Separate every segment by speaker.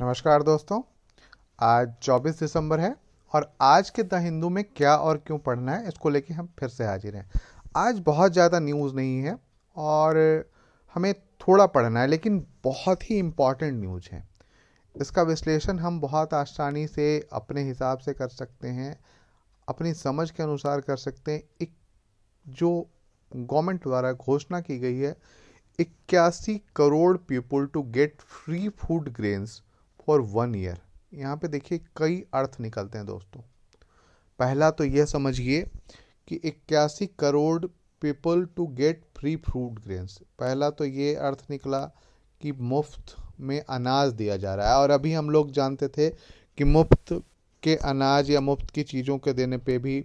Speaker 1: नमस्कार दोस्तों। आज 24 दिसंबर है और आज के द हिंदू में क्या और क्यों पढ़ना है इसको लेके हम फिर से हाजिर हैं। आज बहुत ज़्यादा न्यूज़ नहीं है और हमें थोड़ा पढ़ना है, लेकिन बहुत ही इम्पॉर्टेंट न्यूज़ है। इसका विश्लेषण हम बहुत आसानी से अपने हिसाब से कर सकते हैं, अपनी समझ के अनुसार कर सकते हैं। एक जो गवर्नमेंट द्वारा घोषणा की गई है, 81 crore people to get free food grains for 1 year. यहाँ पे देखिए कई अर्थ निकलते हैं दोस्तों। पहला तो यह समझिए कि 81 crore people to get free food grains, पहला तो ये अर्थ निकला कि मुफ्त में अनाज दिया जा रहा है। और अभी हम लोग जानते थे कि मुफ्त के अनाज या मुफ्त की चीज़ों के देने पे भी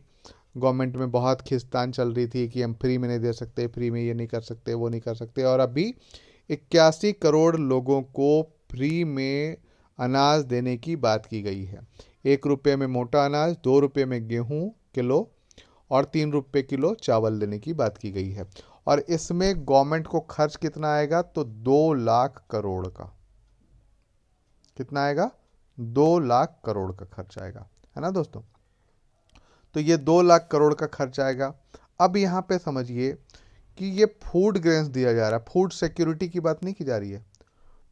Speaker 1: गवर्नमेंट में बहुत खींचतान चल रही थी कि हम फ्री में नहीं दे सकते, फ्री में ये नहीं कर सकते, वो नहीं कर सकते। और अभी 81 करोड़ लोगों को फ्री में अनाज देने की बात की गई है। 1 रुपये में मोटा अनाज, 2 रुपये में गेहूं किलो और 3 रुपये किलो चावल देने की बात की गई है। और इसमें गवर्नमेंट को खर्च कितना आएगा? तो 2 लाख करोड़ का। कितना आएगा? 2 लाख करोड़ का खर्च आएगा, है ना दोस्तों। तो ये 2 लाख करोड़ का खर्च आएगा। अब यहाँ पे समझिए कि ये फूड ग्रेन्स दिया जा रहा है, फूड सिक्योरिटी की बात नहीं की जा रही है।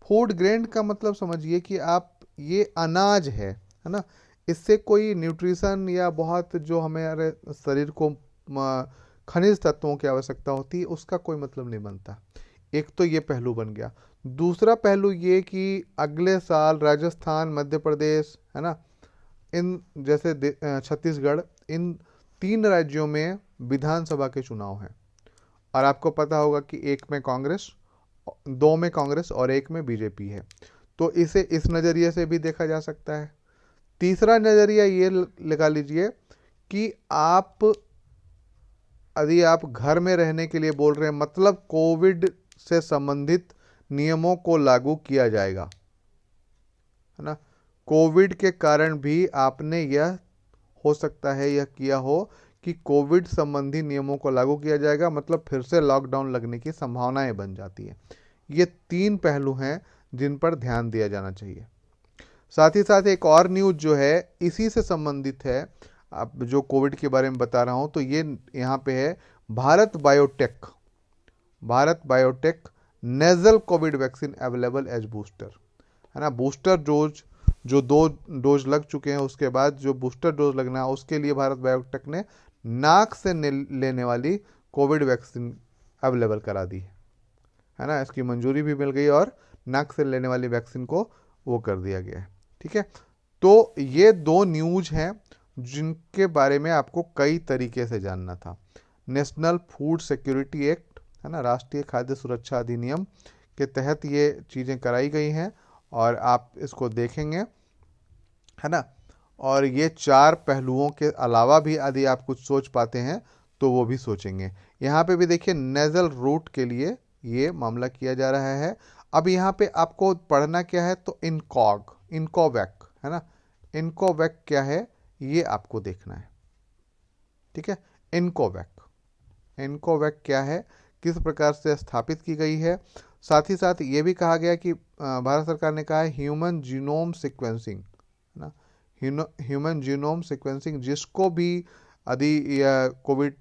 Speaker 1: फूड ग्रेन का मतलब समझिए कि आप ये अनाज है ना। इससे कोई न्यूट्रिशन या बहुत जो हमारे शरीर को खनिज तत्वों की आवश्यकता होती है उसका कोई मतलब नहीं बनता। एक तो ये पहलू बन गया। दूसरा पहलू ये कि अगले साल राजस्थान, मध्य प्रदेश, है ना, इन जैसे छत्तीसगढ़, इन 3 राज्यों में विधानसभा के चुनाव हैं। और आपको पता होगा कि एक में कांग्रेस, 2 में कांग्रेस और 1 में बीजेपी है। तो इसे इस नज़रिए से भी देखा जा सकता है। तीसरा नज़रिया ये लगा लीजिए कि यदि आप घर में रहने के लिए बोल रहे हैं, मतलब कोविड से संबंधित नियमों को लागू किया जाएगा, है ना। कोविड के कारण भी आपने यह हो सकता है यह किया हो कि कोविड संबंधी नियमों को लागू किया जाएगा, मतलब फिर से लॉकडाउन लगने की संभावनाएं बन जाती है। ये 3 पहलू हैं जिन पर ध्यान दिया जाना चाहिए। साथ ही साथ एक और न्यूज़ जो है इसी से संबंधित है, अब जो कोविड के बारे में बता रहा हूँ, तो ये यहाँ पे है Bharat Biotech nasal covid vaccine available as booster, है ना। बूस्टर डोज, जो 2 डोज लग चुके हैं उसके बाद जो बूस्टर डोज लगना है उसके लिए भारत बायोटेक ने नाक से लेने वाली कोविड वैक्सीन अवेलेबल करा दी है ना। इसकी मंजूरी भी मिल गई और नाक से लेने वाली वैक्सीन को वो कर दिया गया है। ठीक है, तो ये 2 न्यूज हैं जिनके बारे में आपको कई तरीके से जानना था। नेशनल फूड सिक्योरिटी एक्ट, है ना, राष्ट्रीय खाद्य सुरक्षा अधिनियम के तहत ये चीज़ें कराई गई हैं और आप इसको देखेंगे, है ना। और ये 4 पहलुओं के अलावा भी यदि आप कुछ सोच पाते हैं तो वो भी सोचेंगे। यहाँ पे भी देखिए नेजल रूट के लिए ये मामला किया जा रहा है। अब यहाँ पे आपको पढ़ना क्या है? तो इनकोवैक, है ना। इनकोवैक क्या है ये आपको देखना है। ठीक है, इनकोवैक क्या है, किस प्रकार से स्थापित की गई है। साथ ही साथ ये भी कहा गया कि भारत सरकार ने कहा है ह्यूमन जीनोम सिक्वेंसिंग, है ना, ह्यूमन जीनोम सिक्वेंसिंग, जिसको भी यदि कोविड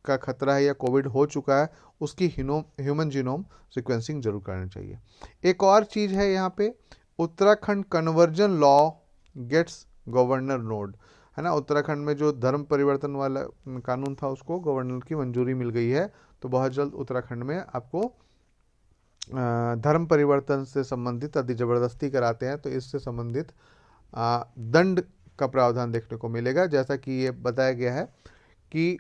Speaker 1: का खतरा है या कोविड हो चुका है उसकी ह्यूमन जीनोम सिक्वेंसिंग जरूर करनी चाहिए। एक और चीज़ है यहाँ पे, Uttarakhand conversion law gets governor nod, है ना। उत्तराखंड में जो धर्म परिवर्तन वाला कानून था उसको गवर्नर की मंजूरी मिल गई है। तो बहुत जल्द उत्तराखंड में आपको धर्म परिवर्तन से संबंधित यदि जबरदस्ती कराते हैं तो इससे संबंधित दंड का प्रावधान देखने को मिलेगा। जैसा कि ये बताया गया है कि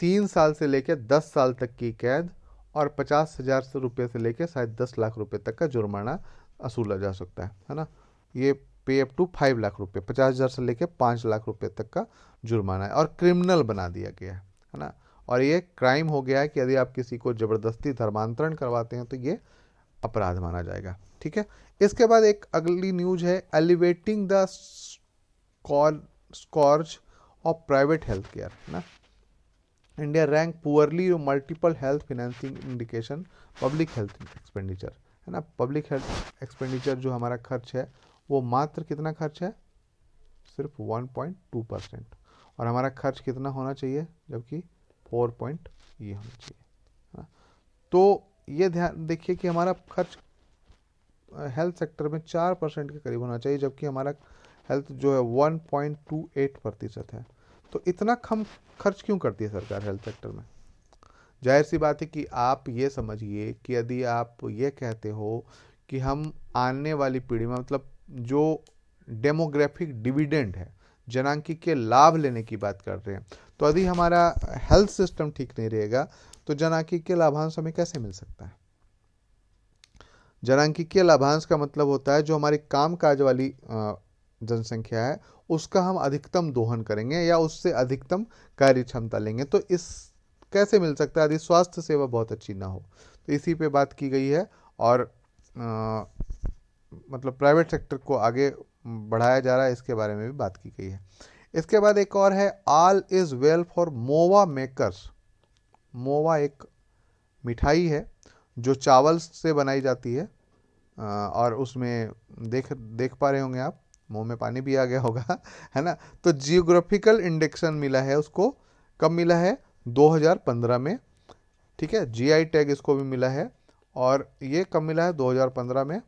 Speaker 1: 3 साल से लेकर 10 साल तक की कैद और 50,000 रुपये से लेकर शायद 10 लाख रुपए तक का जुर्माना वसूला जा सकता है ना। ये पे अप टू 5 लाख रुपए, 50,000 से लेकर 5 लाख रुपए तक का जुर्माना है और क्रिमिनल बना दिया गया है ना। और ये क्राइम हो गया है कि यदि आप किसी को जबरदस्ती धर्मांतरण करवाते हैं तो ये अपराध माना जाएगा। ठीक है, इसके बाद एक अगली न्यूज है, elevating the scorch of private health care, है ना। India rank poorly multiple health financing indication public health expenditure, है ना। पब्लिक हेल्थ एक्सपेंडिचर जो हमारा खर्च है वो मात्र कितना खर्च है, सिर्फ 1.2%, और हमारा खर्च कितना होना चाहिए, जबकि 4 पॉइंट ये होना चाहिए, है ना। तो ये ध्यान देखिए कि हमारा खर्च हेल्थ सेक्टर में 4% के करीब होना चाहिए, जबकि हमारा हेल्थ जो है 1.28% है। तो इतना कम खर्च क्यों करती है सरकार हेल्थ सेक्टर में? जाहिर सी बात है कि आप ये समझिए कि यदि आप ये कहते हो कि हम आने वाली पीढ़ी में, मतलब जो डेमोग्राफिक डिविडेंड है, जनांकीय लाभ लेने की बात कर रहे हैं, तो यदि हमारा हेल्थ सिस्टम ठीक नहीं रहेगा तो जनांकीय लाभांश हमें कैसे मिल सकता है? जनांकीय लाभांश का मतलब होता है जो हमारी कामकाज वाली जनसंख्या है उसका हम अधिकतम दोहन करेंगे या उससे अधिकतम कार्य क्षमता लेंगे। तो इस कैसे मिल सकता है यदि स्वास्थ्य सेवा बहुत अच्छी ना हो? तो इसी पे बात की गई है, और मतलब प्राइवेट सेक्टर को आगे बढ़ाया जा रहा है, इसके बारे में भी बात की गई है। इसके बाद एक और है, all is well for mowa makers. मोवा एक मिठाई है जो चावल से बनाई जाती है, और उसमें देख देख पा रहे होंगे आप, मुंह में पानी भी आ गया होगा है ना। तो जियोग्राफिकल इंडेक्शन मिला है उसको, कब मिला है, 2015 में, ठीक है। जीआई टैग इसको भी मिला है, और ये कब मिला है, 2015 में,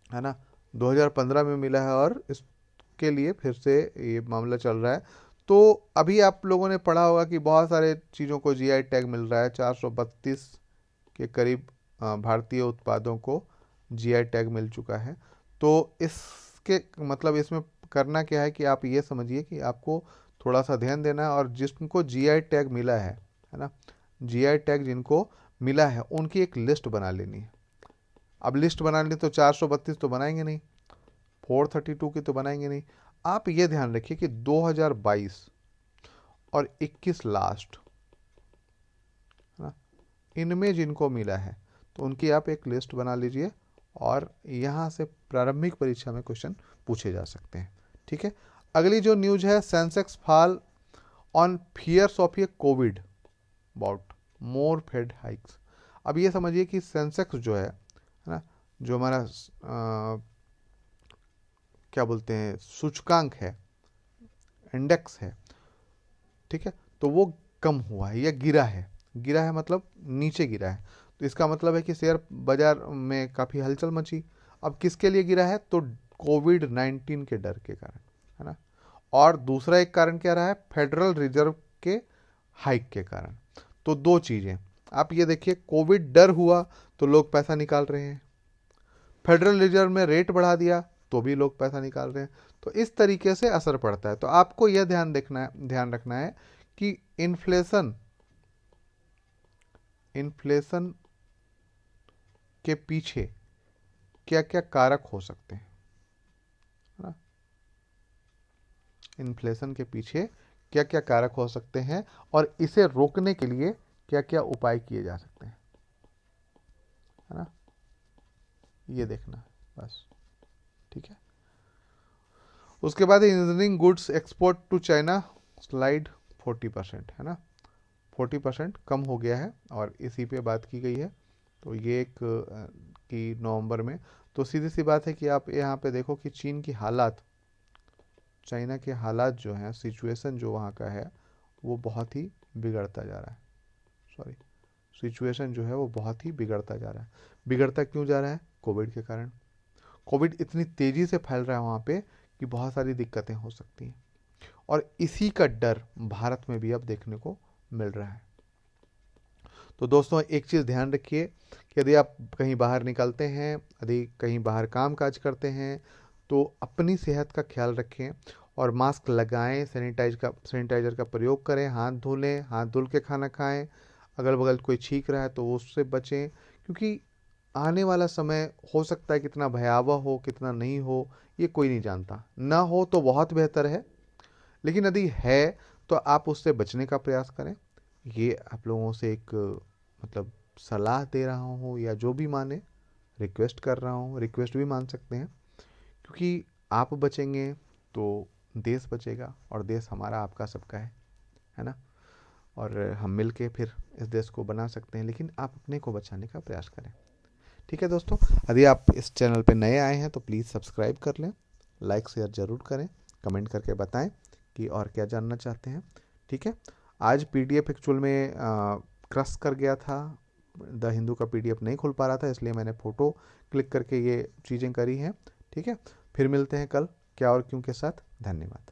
Speaker 1: है ना। 2015 में मिला है, और इसके लिए फिर से ये मामला चल रहा है। तो अभी आप लोगों ने पढ़ा होगा कि बहुत सारे चीज़ों को जीआई टैग मिल रहा है, 432 के करीब भारतीय उत्पादों को जीआई टैग मिल चुका है। तो इसके मतलब इसमें करना क्या है कि आप ये समझिए कि आपको थोड़ा सा ध्यान देना है, और जिनको जीआई टैग मिला है ना, जीआई टैग जिनको मिला है उनकी एक लिस्ट बना लेनी है। अब लिस्ट बनानी तो 432 तो बनाएंगे नहीं, 432 की तो बनाएंगे नहीं। आप ये ध्यान रखिए कि 2022 और 21 लास्ट, है ना, इनमें जिनको मिला है तो उनकी आप एक लिस्ट बना लीजिए, और यहाँ से प्रारंभिक परीक्षा में क्वेश्चन पूछे जा सकते हैं, ठीक है। अगली जो न्यूज है, Sensex fall on fears of a covid bout more Fed hikes. अब ये समझिए कि सेंसेक्स जो है ना, जो हमारा क्या बोलते हैं सूचकांक है, इंडेक्स है, ठीक है, तो वो कम हुआ है या गिरा है। गिरा है मतलब नीचे गिरा है, तो इसका मतलब है कि शेयर बाजार में काफ़ी हलचल मची। अब किसके लिए गिरा है, तो कोविड-19 के डर के कारण, है ना। और दूसरा एक कारण क्या रहा है, फेडरल रिजर्व के हाइक के कारण। तो दो चीज़ें आप ये देखिए, कोविड डर हुआ तो लोग पैसा निकाल रहे हैं, फेडरल रिजर्व ने रेट बढ़ा दिया तो भी लोग पैसा निकाल रहे हैं। तो इस तरीके से असर पड़ता है। तो आपको यह ध्यान रखना है कि इन्फ्लेशन के पीछे क्या क्या कारक हो सकते हैं, है ना। इन्फ्लेशन के पीछे क्या क्या कारक हो सकते हैं, और इसे रोकने के लिए क्या क्या उपाय किए जा सकते हैं, है ना, ये देखना बस, ठीक है। उसके बाद engineering goods export to China slide 40%, है ना, 40% कम हो गया है, और इसी पे बात की गई है। तो ये एक कि नवंबर में, तो सीधी सी बात है कि आप यहाँ पे देखो कि चीन की हालात, चाइना के हालात जो हैं, सिचुएशन जो वहाँ का है वो बहुत ही बिगड़ता जा रहा है। सॉरी, सिचुएशन जो है वो बहुत ही बिगड़ता जा रहा है। बिगड़ता क्यों जा रहा है, कोविड के कारण। कोविड इतनी तेज़ी से फैल रहा है वहाँ पे कि बहुत सारी दिक्कतें हो सकती हैं, और इसी का डर भारत में भी अब देखने को मिल रहा है। तो दोस्तों एक चीज़ ध्यान रखिए कि यदि आप कहीं बाहर निकलते हैं, यदि कहीं बाहर काम काज करते हैं, तो अपनी सेहत का ख्याल रखें, और मास्क लगाएं, सैनिटाइजर का प्रयोग करें, हाथ धो लें, हाथ धुल के खाना खाएं, अगल बगल कोई छींक रहा है तो उससे बचें, क्योंकि आने वाला समय हो सकता है कितना भयावह हो, कितना नहीं हो, ये कोई नहीं जानता। ना हो तो बहुत बेहतर है, लेकिन यदि है तो आप उससे बचने का प्रयास करें। ये आप लोगों से एक मतलब सलाह दे रहा हूँ, या जो भी माने, रिक्वेस्ट कर रहा हूँ, रिक्वेस्ट भी मान सकते हैं, क्योंकि आप बचेंगे तो देश बचेगा, और देश हमारा आपका सबका है ना। और हम मिल के फिर इस देश को बना सकते हैं, लेकिन आप अपने को बचाने का प्रयास करें, ठीक है दोस्तों, यदि आप इस चैनल पे नए आए हैं तो प्लीज़ सब्सक्राइब कर लें, लाइक शेयर ज़रूर करें, कमेंट करके बताएं कि और क्या जानना चाहते हैं। ठीक है, आज पीडीएफ एक्चुअल में क्रश कर गया था, द हिंदू का पीडीएफ नहीं खुल पा रहा था, इसलिए मैंने फ़ोटो क्लिक करके ये चीज़ें करी हैं। ठीक है, फिर मिलते हैं कल क्या और क्यों के साथ। धन्यवाद।